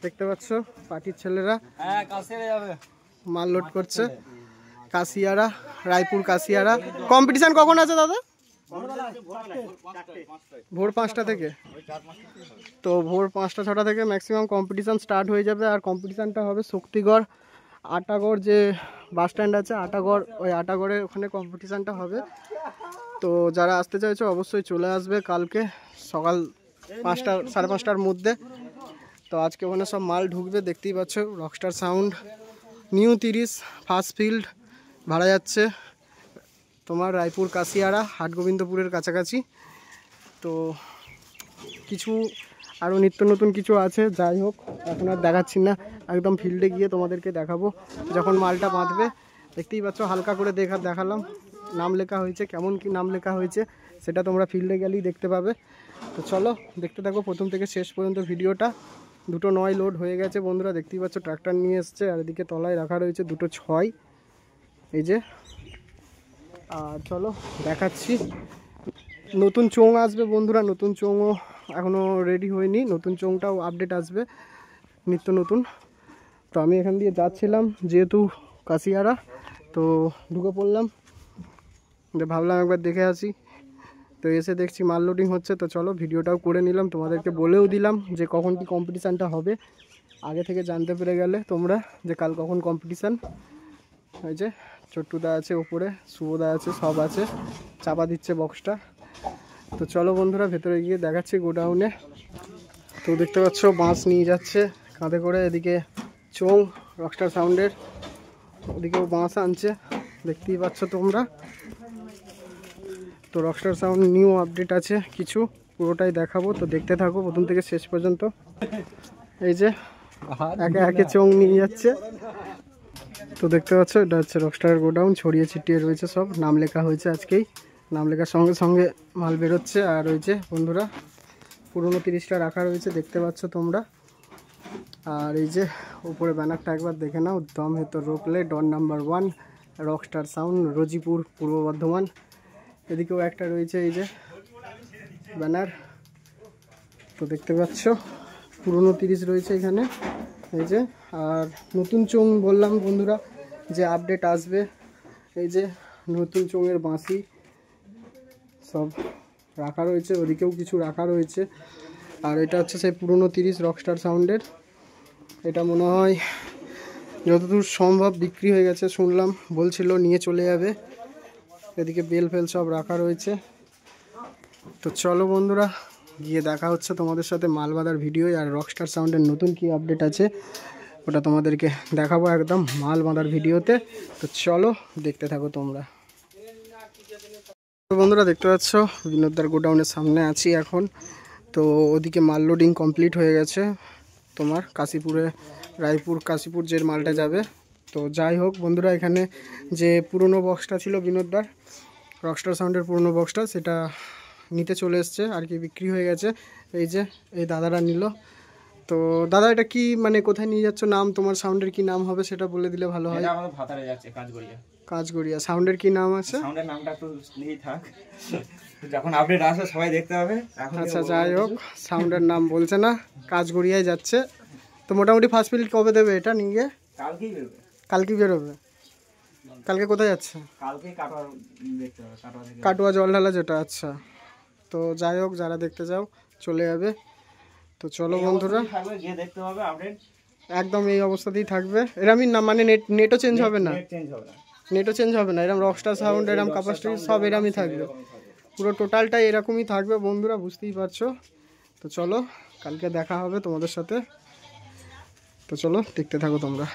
দেখতে পাচ্ছ পার্টির ছেলেরা মাল লোড করছে। কাশিয়ারা, রায়পুর কাশিয়ারা। কম্পিটিশন কখন আছে দাদা? ভোর 5টা থেকে। তো ভোর 5টা 6টা থেকে ম্যাক্সিমাম কম্পিটিশান স্টার্ট হয়ে যাবে। আর কম্পিটিশানটা হবে শক্তিগড় আটাগড় যে বাস স্ট্যান্ড আছে, আটাগড়, ওই আটাগড়ে ওখানে কম্পিটিশানটা হবে। তো যারা আসতে চাইছো অবশ্যই চলে আসবে কালকে সকাল 5টা 5:30টার মধ্যে। তো আজকে ওখানে সব মাল ঢুকবে, দেখতেই পাচ্ছ। Rockstar sound new 30 first field ভাড়া যাচ্ছে তোমার রায়পুর কাশিয়ারা, হাটগোবিন্দপুরের কাছাকাছি। তো কিছু আরও নিত্য নতুন কিছু আছে, যাই হোক এখন আর দেখাচ্ছি না, একদম ফিল্ডে গিয়ে তোমাদেরকে দেখাবো যখন মালটা বাঁধবে। দেখতেই পাচ্ছ হালকা করে দেখালাম, নাম লেখা হয়েছে, কেমন কি নাম লেখা হয়েছে সেটা তোমরা ফিল্ডে গেলেই দেখতে পাবে। তো চলো দেখতে থাকো প্রথম থেকে শেষ পর্যন্ত ভিডিওটা। 2টো 9 লোড হয়ে গেছে বন্ধুরা, দেখতেই পাচ্ছ ট্রাক্টর নিয়ে এসছে। আর এদিকে তলায় রাখা রয়েছে 2টো 6, এই যে। আর চলো দেখাচ্ছি, নতুন চোঙ আসবে বন্ধুরা, নতুন চোঙও এখনও রেডি হয়নি, নতুন চোঙটাও আপডেট আসবে নিত্য নতুন। তো আমি এখান দিয়ে যাচ্ছিলাম যেহেতু কাশিয়ারা, তো ঢুকে পড়লাম, ভাবলাম একবার দেখে আসি। তো এসে দেখছি মাল লোডিং হচ্ছে। তো চলো ভিডিওটাও করে নিলাম, তোমাদেরকে বলেও দিলাম যে কখন কি কম্পিটিশানটা হবে, আগে থেকে জানতে পেরে গেলে তোমরা যে কাল কখন কম্পিটিশান। ওই যে চট্টুদা আছে ওপরে, শুভদা আছে, সব আছে, চাপা দিচ্ছে বক্সটা। তো চলো বন্ধুরা ভেতরে গিয়ে দেখাচ্ছি গোডাউনে। তো দেখতে পাচ্ছ বাঁশ নিয়ে যাচ্ছে কাঁধে করে, এদিকে চোং রকস্টার সাউন্ডের, ওদিকেও বাঁশ আনছে, দেখতেই পাচ্ছ তোমরা। তো রকস্টার সাউন্ড নিউ আপডেট আছে কিছু, পুরোটাই দেখাবো, তো দেখতে থাকো প্রথম থেকে শেষ পর্যন্ত। এই যে একে একে চোং নিয়ে যাচ্ছে। তো দেখতে পাচ্ছ এটা হচ্ছে রকস্টার গোডাউন, ছড়িয়ে ছিটিয়ে রয়েছে সব, নাম লেখা হয়েছে আজকেই, নাম লেখার সঙ্গে সঙ্গে মাল বেরোচ্ছে। আর রয়েছে বন্ধুরা পুরনো 30টা রাখা রয়েছে, দেখতে পাচ্ছ তোমরা। আর এই যে উপরে ব্যানারটা একবার দেখে নাও, দম হে তো রোকলে, ডন নাম্বার 1 রকস্টার সাউন্ড, রোজিপুর, পূর্ব বর্ধমান। এদিকেও একটা রয়েছে এই যে ব্যানার, তো দেখতে পাচ্ছ পুরনো 30 রয়েছে এখানে, এই যে। আর নতুন চোঙ বললাম বন্ধুরা যে আপডেট আসবে, এই যে নতুন চোঙের বাঁশি সব রাখা রয়েছে, ওদিকেও কিছু রাখা রয়েছে। আর এটা হচ্ছে সেই পুরনো 30 রকস্টার সাউন্ডের, এটা মনে হয় যতদূর সম্ভব বিক্রি হয়ে গেছে শুনলাম, বলছিল নিয়ে চলে যাবে। এদিকে বেল ফেল সব রাখা রয়েছে। তো চলো বন্ধুরা গিয়ে দেখা হচ্ছে তোমাদের সাথে মাল বাঁধার ভিডিও। আর রকস্টার সাউন্ডের নতুন কি আপডেট আছে ওটা তোমাদেরকে দেখাবো একদম মাল বাঁধার ভিডিওতে। তো চলো দেখতে থাকো তোমরা। বন্ধুরা দেখতে পাচ্ছ বিনোদদার গোডাউনের সামনে আছি এখন। তো ওদিকে মাল লোডিং কমপ্লিট হয়ে গেছে তোমার কাশীপুরে, রায়পুর কাশীপুর যে মালটা যাবে। তো যাই হোক বন্ধুরা, এখানে যে পুরনো বক্সটা ছিল বিনোদদার রকস্টার সাউন্ডের পুরনো বক্সটা, সেটা নিতে চলে এসছে আর কি, বিক্রি হয়ে গেছে। এই যে এই দাদারা নিল। তো দাদা এটা কি মানে কোথায় নিয়ে যাচ্ছ, নাম তোমার সাউন্ডের কি নাম হবে সেটা বলে দিলে ভালো হয়। এটা আমাদের ভাতারে যাচ্ছে কাজগড়িয়া। কাজগড়িয়া। সাউন্ডের কি নাম আছে? সাউন্ডের নামটা একটু লিখেই থাক, যখন আপডেট আসবে সবাই দেখতে পাবে। আচ্ছা যাই হোক, সাউন্ডের নাম বলছে না, কাজগড়িয়ায় যাচ্ছে। তো মোটামুটি ফার্স্ট ফিল্ড কবে দেবে এটা নিয়ে গিয়ে? কালকেই বেরোবে। কালকেই বেরোবে। কালকে কোথায় যাচ্ছে? কালকেই কাটোয়া দেখতে হবে, কাটোয়া থেকে কাটোয়া জলঢালা যেটা। আচ্ছা তো যাই হোক যারা দেখতে যাও চলে যাবে। তো চলো বন্ধুরা গিয়ে দেখতে হবে আপডেট একদম এই অবস্থাতেই থাকবে। এরমই না মানে নেটও চেঞ্জ হবে না? নেটও চেঞ্জ হবে না, এরকম রকস্টার সাউন্ড এরকম ক্যাপাসিটি সব এরমই থাকবে, পুরো টোটালটাই এরকমই থাকবে বন্ধুরা, বুঝতেই পারছো। তো চলো কালকে দেখা হবে তোমাদের সাথে, তো চলো দেখতে থাকো তোমরা।